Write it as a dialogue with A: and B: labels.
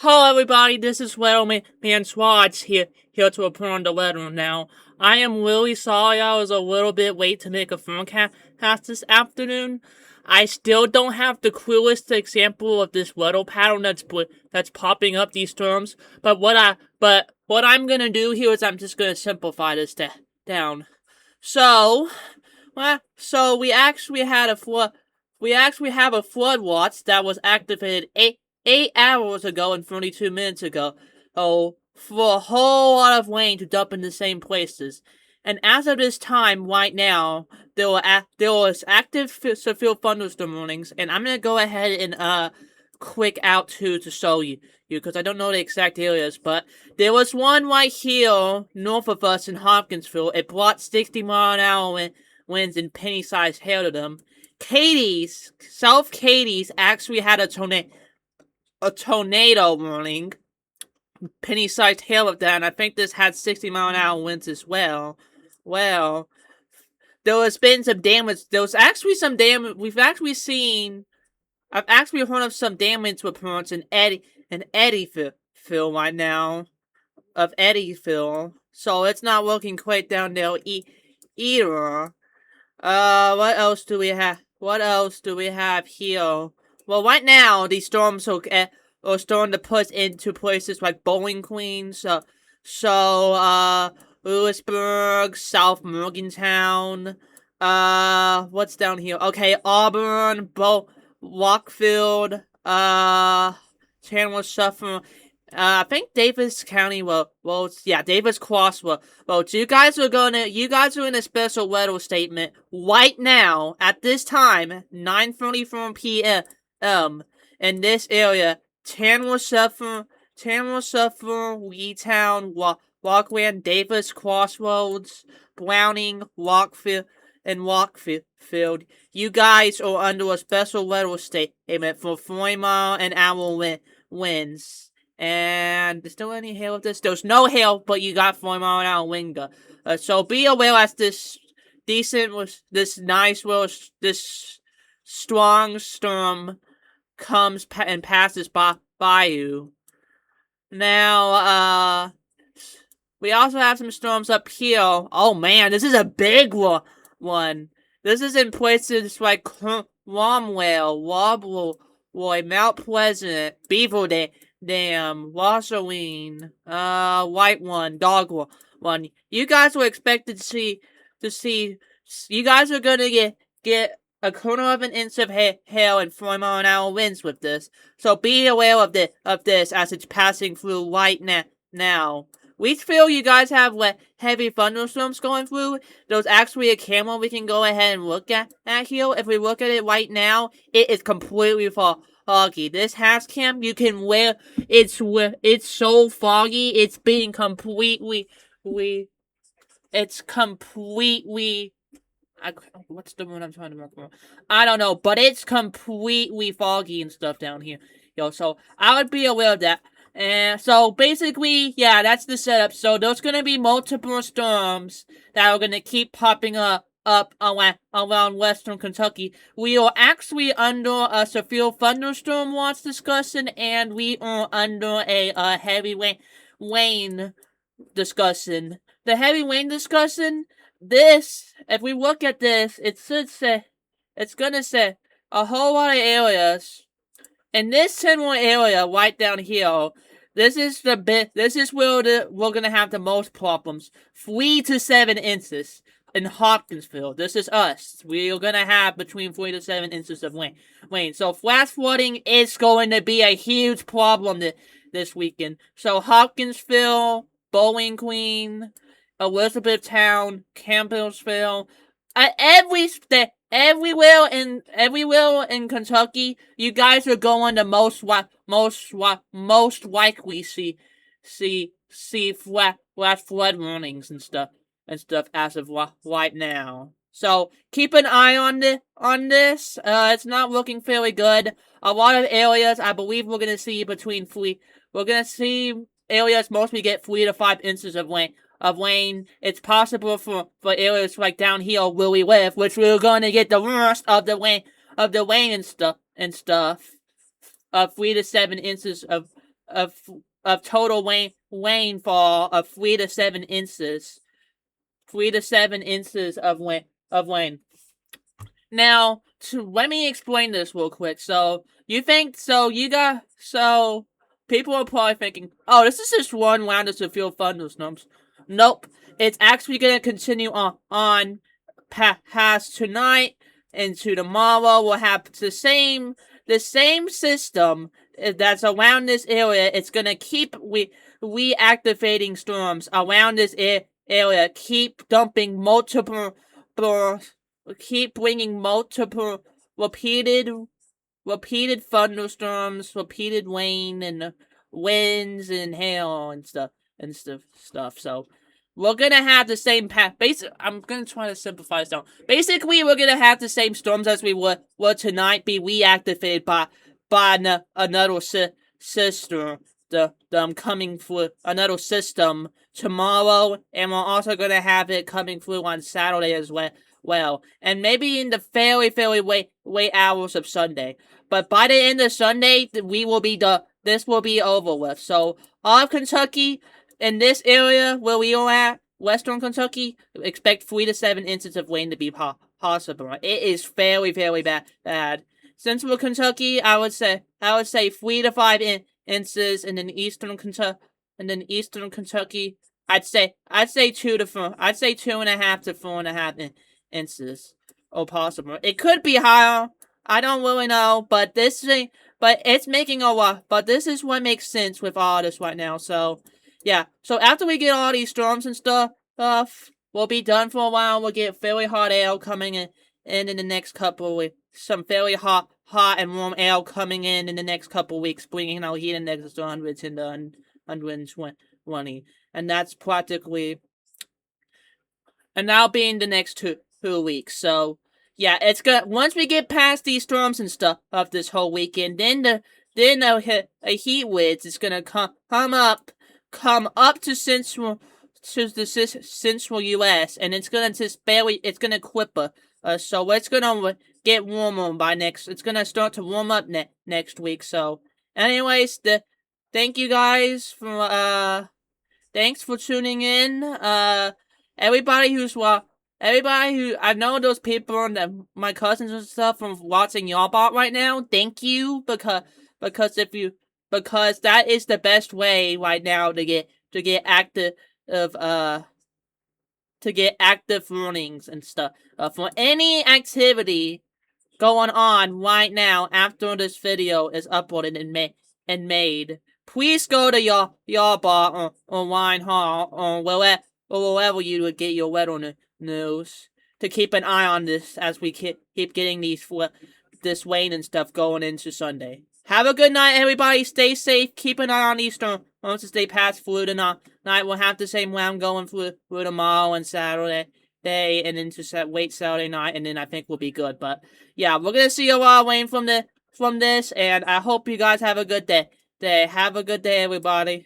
A: Hello, everybody. This is Man Swads here to report on the weather now. I am really sorry I was a little bit late to make a forecast this afternoon. I still don't have the coolest example of this weather pattern that's popping up these storms. But what I'm gonna do here is I'm just gonna simplify this down. So, we actually had a flood. We actually have a flood watch that was activated 8 hours ago and 32 minutes ago. Oh, for a whole lot of rain to dump in the same places. And as of this time, right now, there was active severe thunderstorm warnings, and I'm gonna go ahead and click out to show you because I don't know the exact areas, but there was one right here north of us in Hopkinsville. It brought 60-mile-an-hour winds and penny-sized hail to them. South Katie's actually had a tornado warning, penny-sized hail of that, and I think this had 60-mile-an-hour winds as well. Well, there has been some damage. There was actually some damage. I've actually heard of some damage reports in Eddyville right now, of Eddyville. So it's not looking quite down there either. What else do we have? What else do we have here? Well, right now, these storms are starting to push into places like Bowling Green, Lewisburg, South Morgantown, what's down here? Okay, Auburn, Rockfield, Chandler, Suffolk, I think Davis County, Davis Cross, you guys are in a special weather statement right now, at this time, 9:34 p.m., in this area, Chandler, Suffolk, Leetown, Rockland, Davis Crossroads, Browning, Rockfield, and Rockfield. You guys are under a special weather statement for 40-mile-an-hour winds. And there's still any hail of this? There's no hail, but you got 40-mile-an-hour wind. So be aware as this strong storm comes and passes by you. Now, we also have some storms up here. Oh man, this is a big one. This is in places like Cromwell, Roy, Mount Pleasant, Beaver Dam, Wasserine, White One, Dog One. You guys were expected to see. You guys are gonna get a quarter of an inch of hail and 40-mile-an-hour winds with this. So be aware of this as it's passing through right now. We feel you guys have heavy thunderstorms going through. There's actually a camera we can go ahead and look at here. If we look at it right now, it is completely foggy. This cam you can wear. It's so foggy. It's being completely. It's completely. What's the word I'm trying to look for? I don't know, but it's completely foggy and stuff down here. So I would be aware of that. And so basically, yeah, that's the setup. So there's gonna be multiple storms that are gonna keep popping up around western Kentucky. We are actually under a severe thunderstorm watch discussion, and we are under a heavy rain discussion. The heavy rain discussion. If we look at this, it's gonna say a whole lot of areas. In this general area right down here, this is where we're gonna have the most problems. 3 to 7 inches in Hopkinsville. This is us. We are gonna have between 3 to 7 inches of rain. So flash flooding is going to be a huge problem this weekend. So Hopkinsville, Bowling Green, Elizabethtown, Campbellsville, everywhere in Kentucky, you guys are going to most likely see flash flood warnings and stuff as of right now. So keep an eye on this. It's not looking fairly good. A lot of areas, I believe, we're gonna see areas mostly get 3 to 5 inches of rain. It's possible for areas like down here where we live, which we're going to get the worst of the rain and stuff. 3 to 7 inches of of total rainfall of 3 to 7 inches. 3 to 7 inches of rain. Now, let me explain this real quick. So people are probably thinking, oh, this is just one round of severe thunderstorms. Nope, it's actually gonna continue on past tonight into tomorrow. We'll have the same system that's around this area. It's gonna keep reactivating storms around this area. Keep dumping keep bringing multiple repeated thunderstorms, repeated rain and winds and hail and stuff. So we're gonna have the same path. I'm gonna try to simplify this down. Basically, we're gonna have the same storms as we were tonight be reactivated by another system. Coming through another system tomorrow, and we're also gonna have it coming through on Saturday as well, and maybe in the very late hours of Sunday. But by the end of Sunday, this will be over with. So all of Kentucky, in this area where we are at, Western Kentucky, expect 3 to 7 inches of rain to be possible. It is very bad. Central Kentucky, I would say 3 to 5 inches, and then Eastern Kentucky, I'd say 2.5 to 4.5 inches or possible. It could be higher. I don't really know, but it's making a lot. But this is what makes sense with all this right now. So yeah. So after we get all these storms and stuff, we'll be done for a while. We'll get very hot air coming in the next couple of weeks. Some very hot and warm air coming in the next couple of weeks, bringing our heat index to 100 and 120, and that's practically. And that'll be in the next two weeks. So yeah, it's good. Once we get past these storms and stuff of this whole weekend, then the heat waves is gonna come up to the central U.S. and it's gonna clip us. So it's gonna get warmer by it's gonna start to warm up next week. So anyways, thank you guys for thanks for tuning in. Everybody who I know those people and my cousins and stuff from watching y'all bot right now. Thank you because that is the best way right now to get active warnings and stuff for any activity going on right now after this video is uploaded and made. Please go to your bot or Wine Hall or wherever you would get your weather news to keep an eye on this as we keep getting this rain and stuff going into Sunday. Have a good night, everybody. Stay safe. Keep an eye on these storms as they pass through tonight. We'll have the same round going through tomorrow and Saturday and into late Saturday night, and then I think we'll be good. But yeah, we're gonna see a lot of rain from this, and I hope you guys have a good day. Have a good day, everybody.